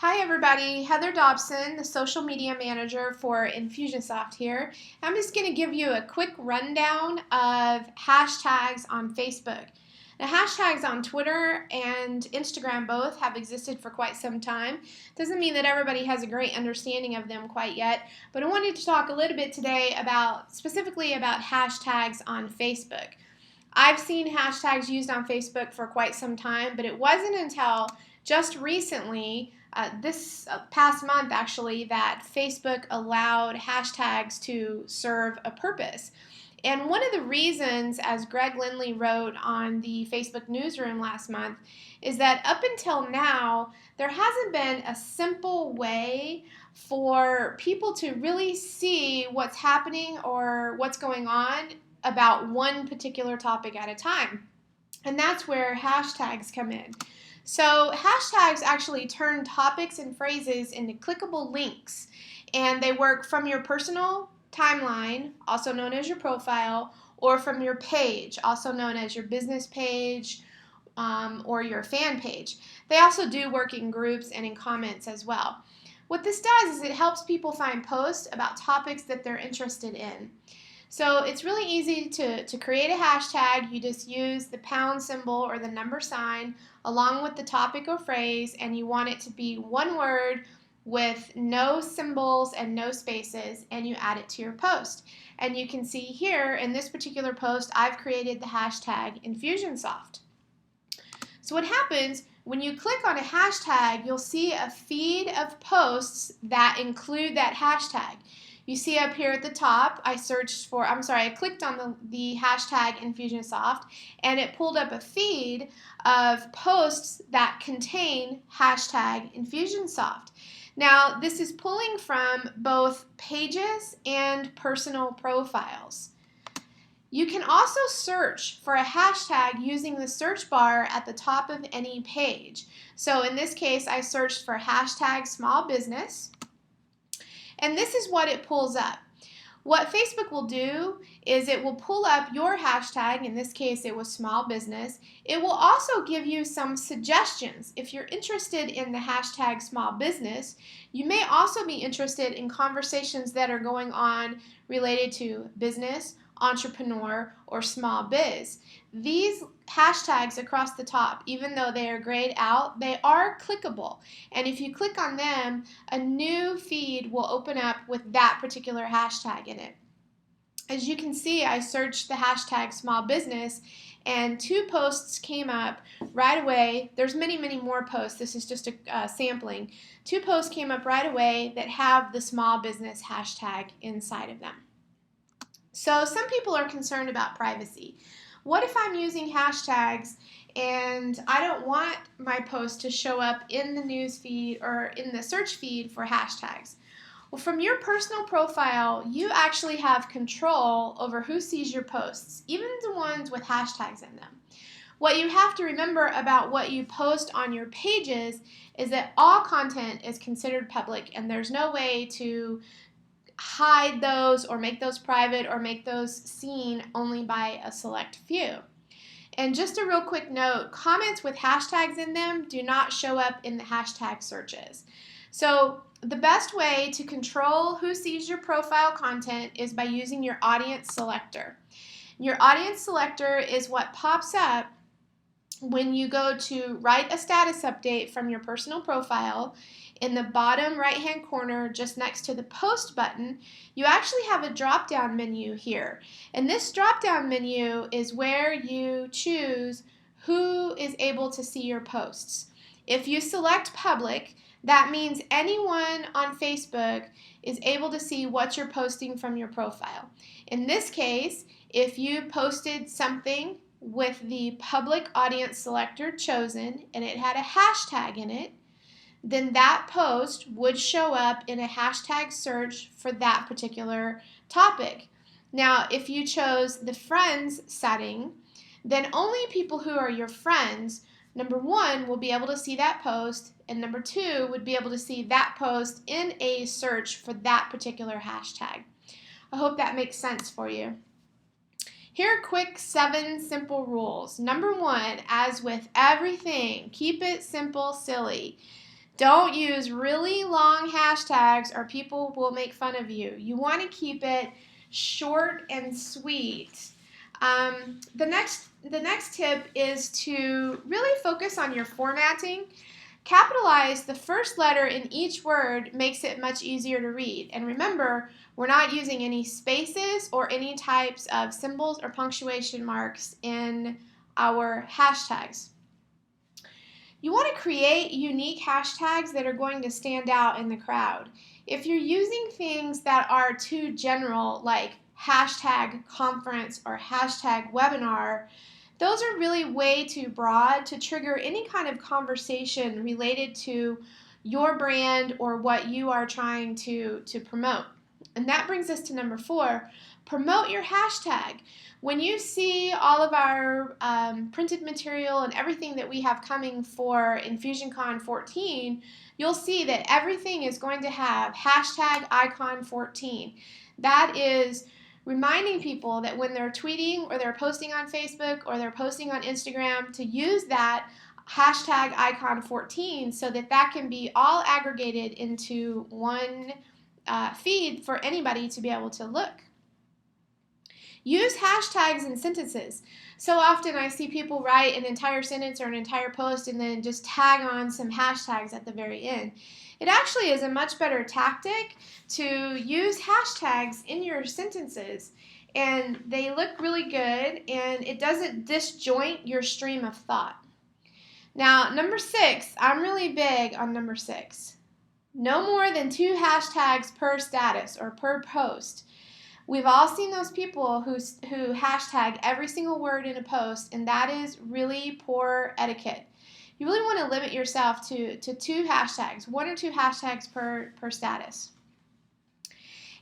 Hi everybody, Heather Dobson, the social media manager for Infusionsoft here. I'm just going to give you a quick rundown of hashtags on Facebook. Now, hashtags on Twitter and Instagram both have existed for quite some time. Doesn't mean that everybody has a great understanding of them quite yet, but I wanted to talk a little bit today specifically about hashtags on Facebook. I've seen hashtags used on Facebook for quite some time, but it wasn't until just recently, this past month actually, that Facebook allowed hashtags to serve a purpose. And one of the reasons, as Greg Lindley wrote on the Facebook newsroom last month, is that up until now, there hasn't been a simple way for people to really see what's happening or what's going on about one particular topic at a time. And that's where hashtags come in. So hashtags actually turn topics and phrases into clickable links, and they work from your personal timeline, also known as your profile, or from your page, also known as your business page, or your fan page. They also do work in groups and in comments as well. What this does is it helps people find posts about topics that they're interested in. So it's really easy to create a hashtag. You just use the pound symbol or the number sign along with the topic or phrase, and you want it to be one word with no symbols and no spaces, and you add it to your post. And you can see here in this particular post, I've created the hashtag Infusionsoft. So what happens when you click on a hashtag, you'll see a feed of posts that include that hashtag. You see up here at the top, I clicked on the hashtag Infusionsoft, and it pulled up a feed of posts that contain hashtag Infusionsoft. Now, this is pulling from both pages and personal profiles. You can also search for a hashtag using the search bar at the top of any page. So in this case, I searched for hashtag small business. And this is what it pulls up. What Facebook will do is it will pull up your hashtag. In this case, it was small business. It will also give you some suggestions. If you're interested in the hashtag small business, you may also be interested in conversations that are going on related to business, entrepreneur, or small biz. These hashtags across the top, even though they are grayed out, they are clickable. And if you click on them, a new feed will open up with that particular hashtag in it. As you can see, I searched the hashtag small business, and 2 posts came up right away. There's many, many more posts. This is just a sampling. 2 posts came up right away that have the small business hashtag inside of them. So some people are concerned about privacy. What if I'm using hashtags and I don't want my post to show up in the news feed or in the search feed for hashtags? Well, from your personal profile, you actually have control over who sees your posts, even the ones with hashtags in them. What you have to remember about what you post on your pages is that all content is considered public, and there's no way to hide those or make those private or make those seen only by a select few. And just a real quick note, comments with hashtags in them do not show up in the hashtag searches. So the best way to control who sees your profile content is by using your audience selector. Your audience selector is what pops up when you go to write a status update from your personal profile. In the bottom right-hand corner, just next to the post button, you actually have a drop-down menu here. And this drop-down menu is where you choose who is able to see your posts. If you select public, that means anyone on Facebook is able to see what you're posting from your profile. In this case, if you posted something with the public audience selector chosen and it had a hashtag in it, then that post would show up in a hashtag search for that particular topic. Now, if you chose the friends setting, then only people who are your friends, number 1, will be able to see that post, and number 2 would be able to see that post in a search for that particular hashtag. I hope that makes sense for you. Here are quick 7 simple rules. Number 1, as with everything, keep it simple, silly. Don't use really long hashtags or people will make fun of you. You want to keep it short and sweet. The next tip is to really focus on your formatting. Capitalize the first letter in each word makes it much easier to read. And remember, we're not using any spaces or any types of symbols or punctuation marks in our hashtags. You want to create unique hashtags that are going to stand out in the crowd. If you're using things that are too general, like hashtag conference or hashtag webinar, those are really way too broad to trigger any kind of conversation related to your brand or what you are trying to promote. And that brings us to number 4, promote your hashtag. When you see all of our printed material and everything that we have coming for InfusionCon 14, you'll see that everything is going to have hashtag icon 14. That is reminding people that when they're tweeting or they're posting on Facebook or they're posting on Instagram to use that hashtag icon 14 so that that can be all aggregated into one feed for anybody to be able to look. Use hashtags in sentences. So often I see people write an entire sentence or an entire post and then just tag on some hashtags at the very end. It actually is a much better tactic to use hashtags in your sentences, and they look really good and it doesn't disjoint your stream of thought. Now, number 6, I'm really big on number 6. No more than 2 hashtags per status or per post. We've all seen those people who hashtag every single word in a post, and that is really poor etiquette. You really want to limit yourself to 2 hashtags, 1 or 2 hashtags per status.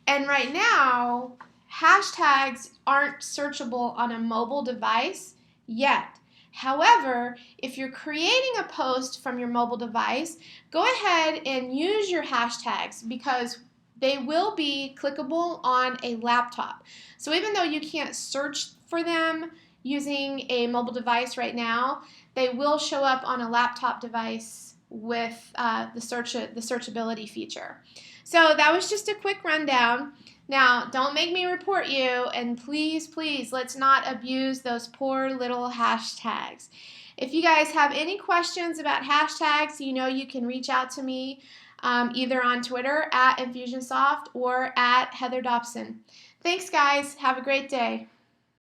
And right now, hashtags aren't searchable on a mobile device yet. However, if you're creating a post from your mobile device, go ahead and use your hashtags because they will be clickable on a laptop. So even though you can't search for them using a mobile device right now, they will show up on a laptop device with the searchability feature. So that was just a quick rundown. Now, don't make me report you, and please, please, let's not abuse those poor little hashtags. If you guys have any questions about hashtags, you know you can reach out to me either on Twitter at Infusionsoft or at Heather Dobson. Thanks, guys. Have a great day.